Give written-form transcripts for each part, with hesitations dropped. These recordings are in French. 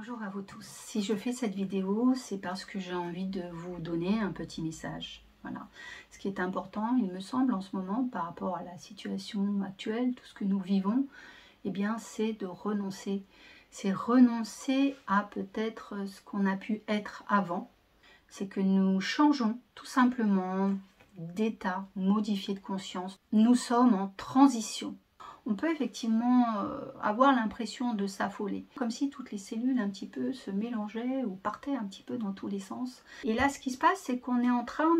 Bonjour à vous tous. Si je fais cette vidéo, c'est parce que j'ai envie de vous donner un petit message. Voilà. Ce qui est important, il me semble, en ce moment, par rapport à la situation actuelle, tout ce que nous vivons, eh bien, c'est de renoncer. C'est renoncer à peut-être ce qu'on a pu être avant. C'est que nous changeons tout simplement d'état, modifié de conscience. Nous sommes en transition. On peut effectivement avoir l'impression de s'affoler, comme si toutes les cellules un petit peu se mélangeaient ou partaient un petit peu dans tous les sens. Et là, ce qui se passe, c'est qu'on est en train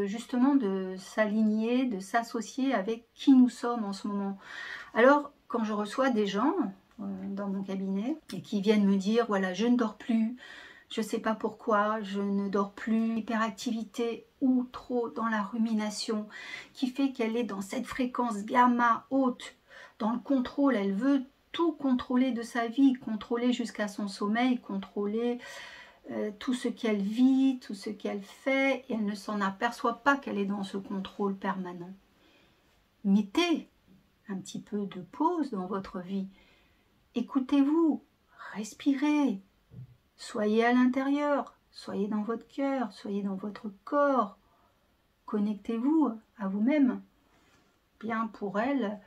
justement de s'aligner, de s'associer avec qui nous sommes en ce moment. Alors, quand je reçois des gens dans mon cabinet et qui viennent me dire, voilà, je ne dors plus, je ne sais pas pourquoi, je ne dors plus, hyperactivité ou trop dans la rumination, qui fait qu'elle est dans cette fréquence gamma haute, dans le contrôle, elle veut tout contrôler de sa vie, contrôler jusqu'à son sommeil, contrôler tout ce qu'elle vit, tout ce qu'elle fait, et elle ne s'en aperçoit pas qu'elle est dans ce contrôle permanent. Mettez un petit peu de pause dans votre vie, écoutez-vous, respirez, soyez à l'intérieur, soyez dans votre cœur, soyez dans votre corps. Connectez-vous à vous-même. Bien pour elle,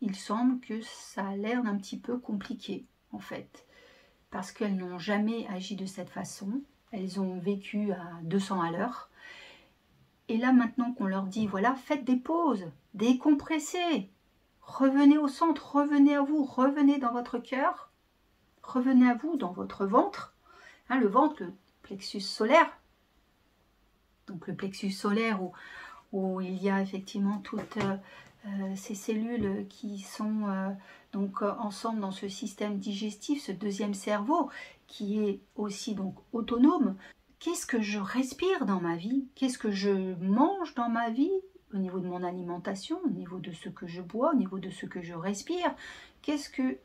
il semble que ça a l'air d'un petit peu compliqué, en fait. Parce qu'elles n'ont jamais agi de cette façon. Elles ont vécu à 200 à l'heure. Et là, maintenant qu'on leur dit, voilà, faites des pauses, décompressez, revenez au centre, revenez à vous, revenez dans votre cœur, revenez à vous dans votre ventre. Hein, le ventre, le plexus solaire. Donc le plexus solaire où il y a effectivement toutes ces cellules qui sont ensemble dans ce système digestif, ce deuxième cerveau qui est aussi donc autonome. Qu'est-ce que je respire dans ma vie? Qu'est-ce que je mange dans ma vie? Au niveau de mon alimentation, au niveau de ce que je bois, au niveau de ce que je respire? Qu'est-ce que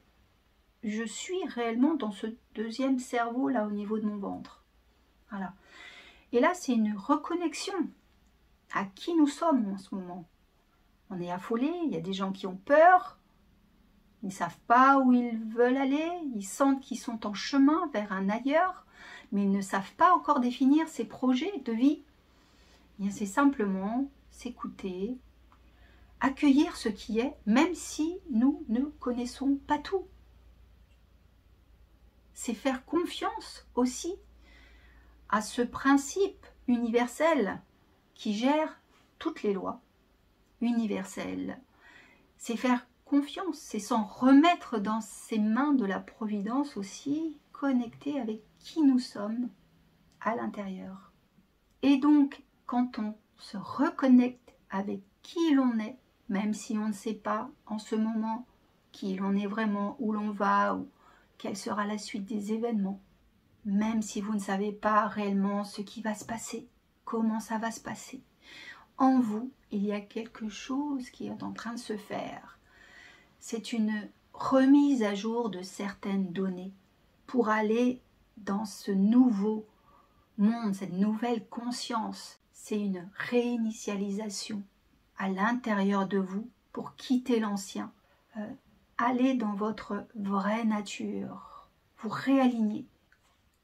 je suis réellement dans ce deuxième cerveau là au niveau de mon ventre? Voilà. Et là, c'est une reconnexion à qui nous sommes en ce moment. On est affolé, il y a des gens qui ont peur, ils ne savent pas où ils veulent aller, ils sentent qu'ils sont en chemin vers un ailleurs, mais ils ne savent pas encore définir ses projets de vie. C'est simplement s'écouter, accueillir ce qui est, même si nous ne connaissons pas tout. C'est faire confiance aussi à ce principe universel qui gère toutes les lois universelles. C'est faire confiance, c'est s'en remettre dans ses mains de la providence aussi, connecter avec qui nous sommes à l'intérieur. Et donc, quand on se reconnecte avec qui l'on est, même si on ne sait pas en ce moment qui l'on est vraiment, où l'on va, ou quelle sera la suite des événements, même si vous ne savez pas réellement ce qui va se passer, comment ça va se passer, en vous, il y a quelque chose qui est en train de se faire. C'est une remise à jour de certaines données pour aller dans ce nouveau monde, cette nouvelle conscience. C'est une réinitialisation à l'intérieur de vous pour quitter l'ancien. Aller dans votre vraie nature, vous réaligner.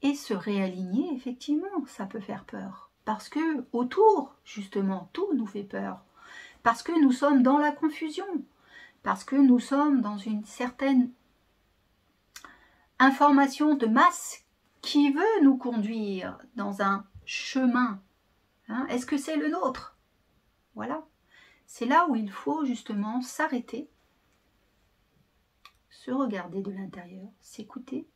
Et se réaligner, effectivement, ça peut faire peur. Parce que autour, justement, tout nous fait peur. Parce que nous sommes dans la confusion. Parce que nous sommes dans une certaine information de masse qui veut nous conduire dans un chemin. Hein? Est-ce que c'est le nôtre? Voilà. C'est là où il faut justement s'arrêter, se regarder de l'intérieur, s'écouter,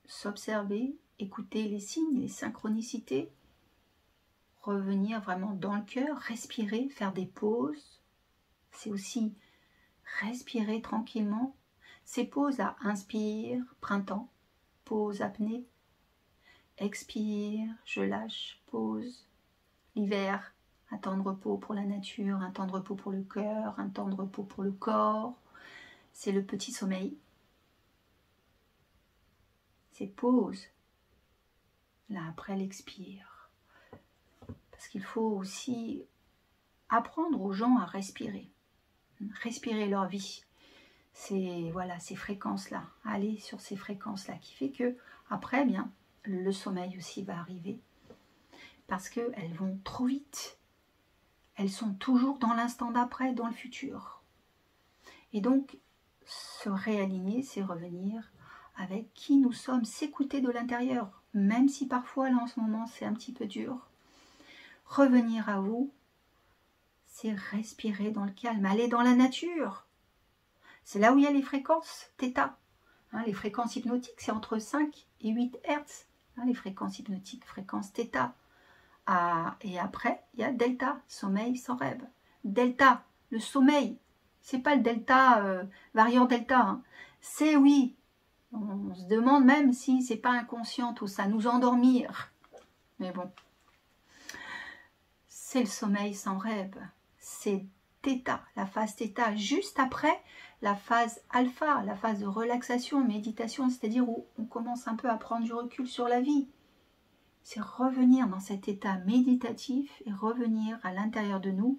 s'observer, écouter les signes, les synchronicités, revenir vraiment dans le cœur, respirer, faire des pauses. C'est aussi respirer tranquillement. Ces pauses à inspire, printemps, pause apnée, expire, je lâche, pause, l'hiver, un temps de repos pour la nature, un temps de repos pour le cœur, un temps de repos pour le corps, c'est le petit sommeil. C'est pause, là après l'expire. Parce qu'il faut aussi apprendre aux gens à respirer leur vie. c'est voilà, ces fréquences-là, aller sur ces fréquences-là, qui fait que après, eh bien, le sommeil aussi va arriver, parce qu'elles vont trop vite. Elles sont toujours dans l'instant d'après, dans le futur. Et donc, se réaligner, c'est revenir avec qui nous sommes, s'écouter de l'intérieur, même si parfois, là, en ce moment, c'est un petit peu dur. Revenir à vous, c'est respirer dans le calme, aller dans la nature. C'est là où il y a les fréquences θ. Hein, les fréquences hypnotiques, c'est entre 5 et 8 Hz. Hein, les fréquences hypnotiques, fréquence θ. Et après, il y a delta, sommeil sans rêve. Delta, le sommeil, c'est pas le delta, variant delta. Hein. C'est oui, on se demande même si c'est pas inconscient tout ça, nous endormir. Mais bon, c'est le sommeil sans rêve. C'est θ, la phase θ, juste après la phase alpha, la phase de relaxation, méditation, c'est-à-dire où on commence un peu à prendre du recul sur la vie. C'est revenir dans cet état méditatif et revenir à l'intérieur de nous,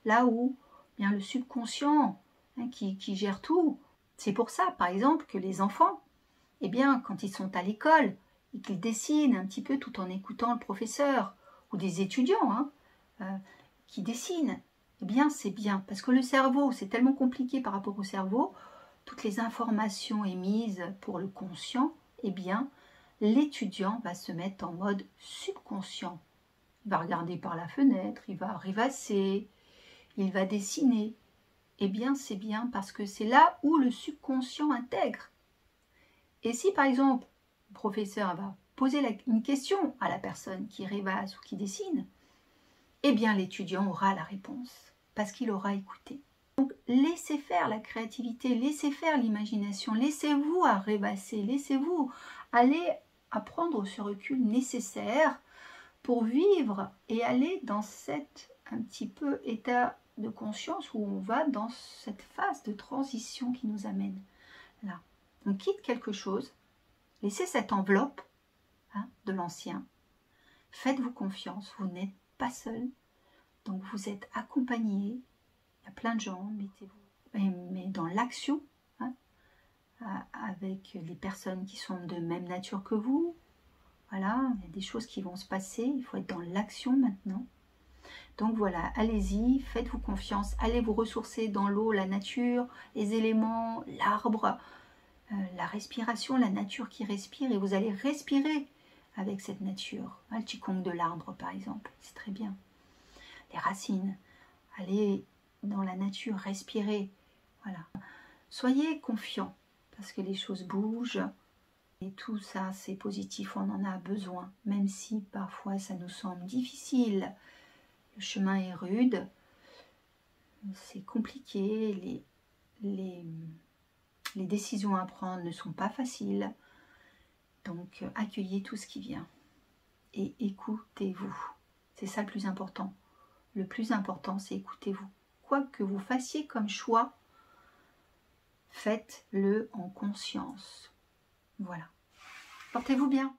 là où bien le subconscient hein, qui gère tout. C'est pour ça, par exemple, que les enfants, eh bien, quand ils sont à l'école et qu'ils dessinent un petit peu tout en écoutant le professeur, ou des étudiants hein, qui dessinent, eh bien, c'est bien. Parce que le cerveau, c'est tellement compliqué par rapport au cerveau, toutes les informations émises pour le conscient, eh bien, l'étudiant va se mettre en mode subconscient. Il va regarder par la fenêtre, il va rêvasser, il va dessiner. Eh bien, c'est bien parce que c'est là où le subconscient intègre. Et si, par exemple, le professeur va poser une question à la personne qui rêvasse ou qui dessine, eh bien, l'étudiant aura la réponse parce qu'il aura écouté. Donc, laissez faire la créativité, laissez faire l'imagination, laissez-vous à rêvasser, laissez-vous aller à prendre ce recul nécessaire pour vivre et aller dans cet un petit peu état de conscience où on va dans cette phase de transition qui nous amène là. On quitte quelque chose, laissez cette enveloppe hein, de l'ancien, faites-vous confiance, vous n'êtes pas seul, donc vous êtes accompagné, il y a plein de gens, mettez-vous, mais dans l'action, hein, avec les personnes qui sont de même nature que vous. Voilà, il y a des choses qui vont se passer, il faut être dans l'action maintenant. Donc voilà, allez-y, faites-vous confiance, allez vous ressourcer dans l'eau, la nature, les éléments, l'arbre, la respiration, la nature qui respire, et vous allez respirer avec cette nature. Le qigong de l'arbre par exemple, c'est très bien. Les racines, allez dans la nature, respirez. Voilà. Soyez confiants, parce que les choses bougent, et tout ça c'est positif, on en a besoin, même si parfois ça nous semble difficile. Le chemin est rude, c'est compliqué, les décisions à prendre ne sont pas faciles. Donc accueillez tout ce qui vient et écoutez-vous. C'est ça le plus important. Le plus important, c'est écoutez-vous. Quoi que vous fassiez comme choix, faites-le en conscience. Voilà. Portez-vous bien.